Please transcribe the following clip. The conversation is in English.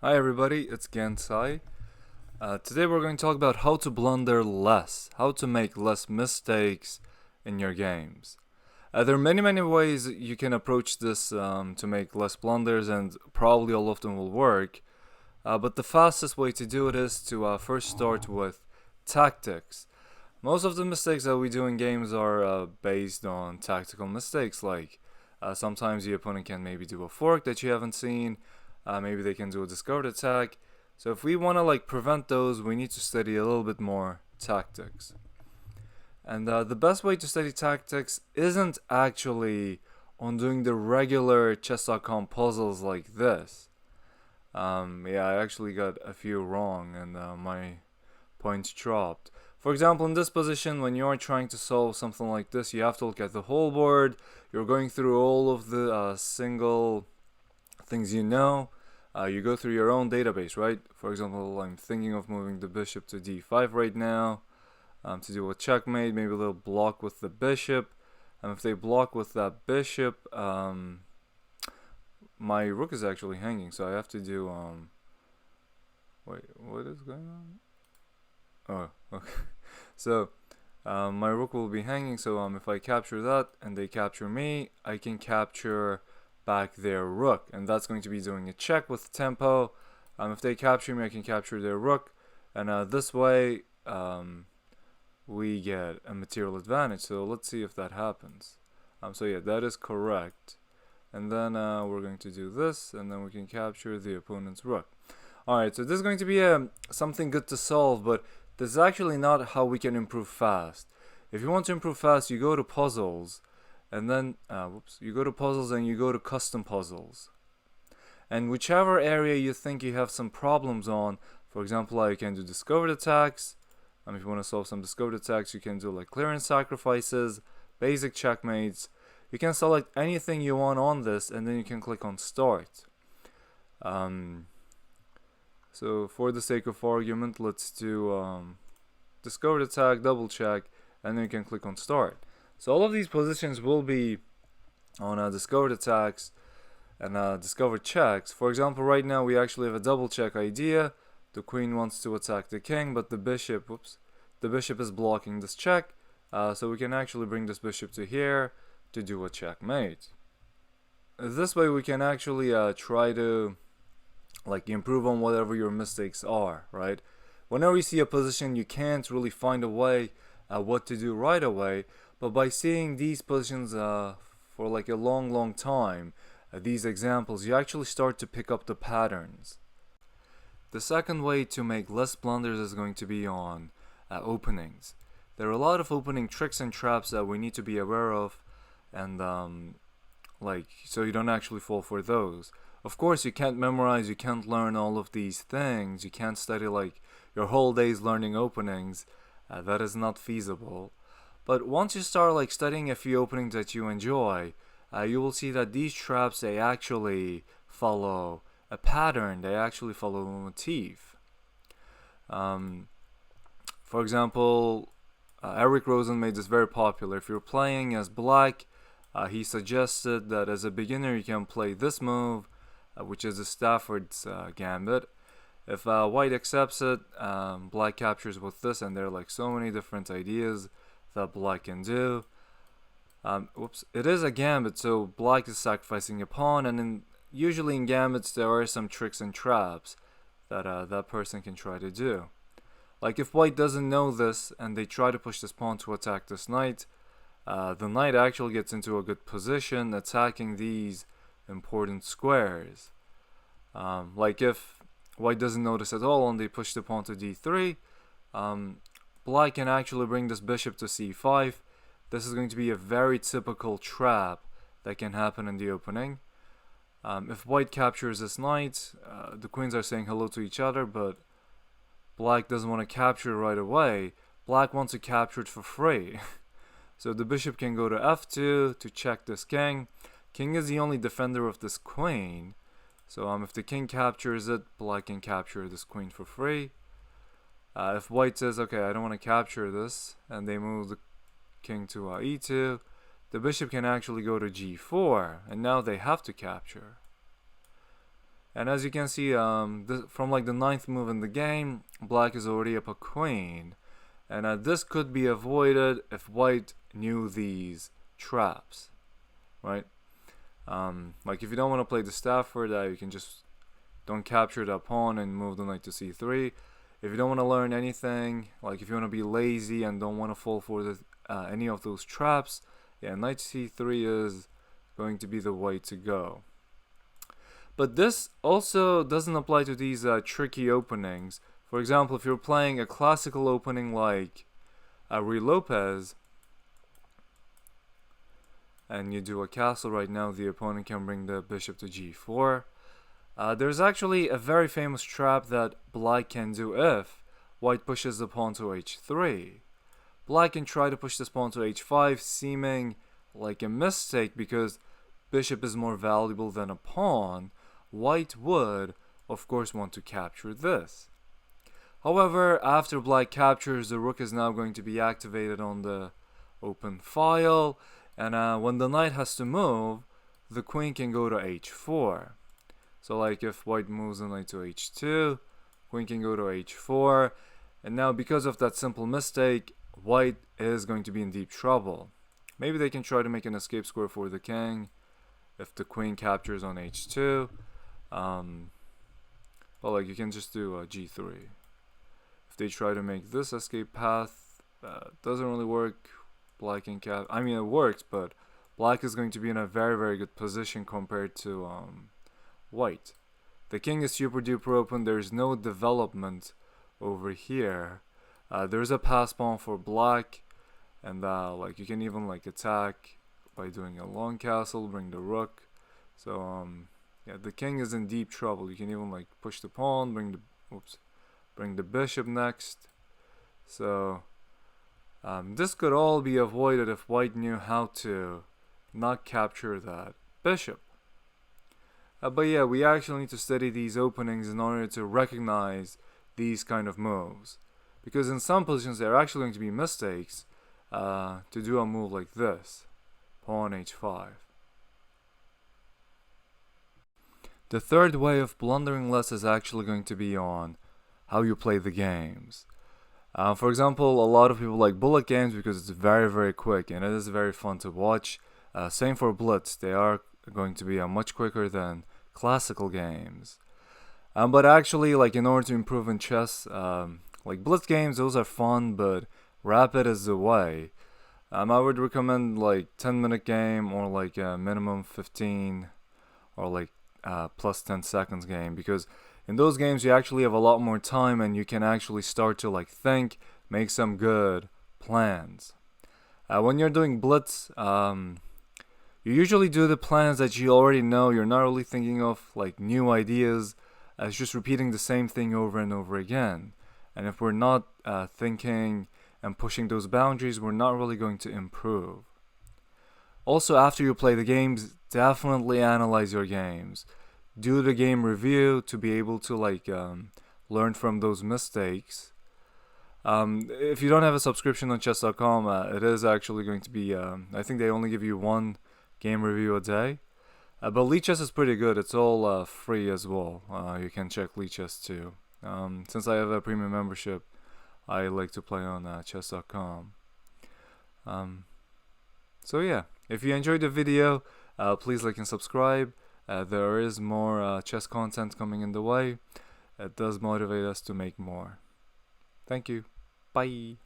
Hi everybody, it's Gansai. Today we're going to talk about how to blunder less, how to make less mistakes in your games. There are many ways you can approach this to make less blunders, and probably all of them will work. But the fastest way to do it is to first start with tactics. Most of the mistakes that we do in games are based on tactical mistakes, like sometimes the opponent can maybe do a fork that you haven't seen, maybe they can do a discovered attack. So if we want to prevent those, we need to study a little bit more tactics. And the best way to study tactics isn't actually on doing the regular chess.com puzzles like this. Yeah, I actually got a few wrong and my points dropped. For example, in this position, when you're trying to solve something like this, you have to look at the whole board. You're going through all of the single things you know. You go through your own database, right? For example, I'm thinking of moving the bishop to d5 right now to do a checkmate. Maybe they'll block with the bishop. And if they block with that bishop, my rook is actually hanging, so I have to do wait, what is going on? Oh, okay. So my rook will be hanging, so if I capture that and they capture me, I can capture back their rook, and that's going to be doing a check with tempo. If they capture me, I can capture their rook, and this way we get a material advantage. So let's see if that happens. So yeah, that is correct. And then we're going to do this, and then we can capture the opponent's rook. Alright, so this is going to be something good to solve, but this is actually not how we can improve fast. If you want to improve fast, you go to puzzles, and then, you go to puzzles and you go to custom puzzles. And whichever area you think you have some problems on, for example, you can do discovered attacks. If you want to solve some discovered attacks, you can do like clearance sacrifices, basic checkmates. You can select anything you want on this, and then you can click on start. So for the sake of argument, let's do discovered attack, double check, and then you can click on start. So all of these positions will be on discovered attacks and discovered checks. For example, right now we actually have a double check idea. The queen wants to attack the king, but the bishop, the bishop is blocking this check. So we can actually bring this bishop to here to do a checkmate. This way we can actually try to improve on whatever your mistakes are, right? Whenever you see a position you can't really find a way what to do right away, but by seeing these positions for a long time, these examples, you actually start to pick up the patterns. The second way to make less blunders is going to be on openings. There are a lot of opening tricks and traps that we need to be aware of, and so you don't actually fall for those. Of course, you can't memorize, you can't learn all of these things, you can't study your whole days learning openings. That is not feasible. But once you start studying a few openings that you enjoy, you will see that these traps, they actually follow a pattern, they actually follow a motif. For example, Eric Rosen made this very popular. If you're playing as black, he suggested that as a beginner you can play this move, which is the Stafford's gambit. If white accepts it, black captures with this, and there are so many different ideas that black can do. It is a gambit, so black is sacrificing a pawn, and usually in gambits there are some tricks and traps that that person can try to do. If white doesn't know this and they try to push this pawn to attack this knight, the knight actually gets into a good position attacking these important squares. If white doesn't notice at all and they push the pawn to d3, black can actually bring this bishop to c5. This is going to be a very typical trap that can happen in the opening. If white captures this knight, the queens are saying hello to each other, but black doesn't want to capture it right away. Black wants to capture it for free. So the bishop can go to f2 to check this king. King is the only defender of this queen. So if the king captures it, black can capture this queen for free. If white says, okay, I don't want to capture this, and they move the king to e2, the bishop can actually go to g4, and now they have to capture. And as you can see, from like the 9th move in the game, black is already up a queen. And this could be avoided if white knew these traps, right? Like if you don't want to play the Stafford, you can just don't capture the pawn and move the knight to c3. If you don't want to learn anything, like if you want to be lazy and don't want to fall for any of those traps, yeah, knight c3 is going to be the way to go. But this also doesn't apply to these tricky openings. For example, if you're playing a classical opening like Ruy Lopez, and you do a castle right now, the opponent can bring the bishop to g4. There's actually a very famous trap that black can do if white pushes the pawn to h3. Black can try to push this pawn to h5, seeming like a mistake because bishop is more valuable than a pawn. White would, of course, want to capture this. However, after black captures, the rook is now going to be activated on the open file, and when the knight has to move, the queen can go to h4. So like if white moves the knight to h2, queen can go to h4, and now because of that simple mistake, white is going to be in deep trouble. Maybe they can try to make an escape square for the king if the queen captures on h2. Well, like you can just do g3. If they try to make this escape path, doesn't really work. Black can I mean, it works, but black is going to be in a very, very good position compared to white. The king is super duper open. There's no development over here. There's a pass pawn for black, and like you can even like attack by doing a long castle, bring the rook. So yeah, the king is in deep trouble. You can even like push the pawn, bring the bishop next. So this could all be avoided if white knew how to not capture that bishop. But yeah, we actually need to study these openings in order to recognize these kind of moves. Because in some positions there are actually going to be mistakes to do a move like this. Pawn h5. The third way of blundering less is actually going to be on how you play the games. For example, a lot of people like bullet games because it's very, very quick and it is very fun to watch. Same for blitz. They are going to be much quicker than classical games. But actually, like in order to improve in chess, like blitz games, those are fun, but rapid is the way. I would recommend like 10-minute game or like a minimum 15 or like plus 10 seconds game, because in those games you actually have a lot more time and you can actually start to like think, make some good plans. When you're doing blitz, you usually do the plans that you already know. You're not really thinking of like new ideas. It's just repeating the same thing over and over again. And if we're not thinking and pushing those boundaries, we're not really going to improve. Also, after you play the games, definitely analyze your games. Do the game review to be able to like learn from those mistakes. If you don't have a subscription on chess.com, it is actually going to be, I think they only give you one game review a day. But Lichess is pretty good. It's all free as well. You can check Lichess too. Since I have a premium membership, I like to play on chess.com. So yeah, if you enjoyed the video, please like and subscribe. There is more chess content coming in the way. It does motivate us to make more. Thank you. Bye.